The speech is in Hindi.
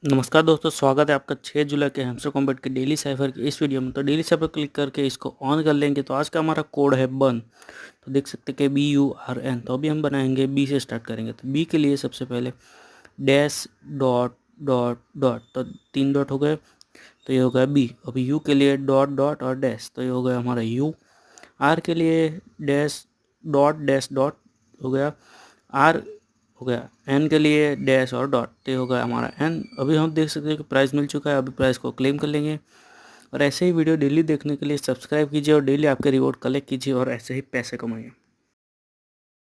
नमस्कार दोस्तों, स्वागत है आपका 6 जुलाई के हैमस्टर कॉम्बैट के डेली साइफर की इस वीडियो में। तो डेली साइफर क्लिक करके इसको ऑन कर लेंगे तो आज का हमारा कोड है बन। तो देख सकते हैं कि BURN। तो अभी हम बनाएंगे बी से स्टार्ट करेंगे। तो बी के लिए सबसे पहले डैश डॉट डॉट डॉट, तो 3 डॉट हो गए, तो ये हो गया बी। अभी यू के लिए डॉट डॉट और डैश, तो ये हो गया हमारा यू। आर के लिए डैश डैश डॉट हो गया आर, हो गया। एन के लिए डैश और डॉट, तो ये हो गया हमारा एन। अभी हम देख सकते हैं कि प्राइस मिल चुका है। अभी प्राइस को क्लेम कर लेंगे। और ऐसे ही वीडियो डेली देखने के लिए सब्सक्राइब कीजिए और डेली आपके रिवॉर्ड कलेक्ट कीजिए और ऐसे ही पैसे कमाइए।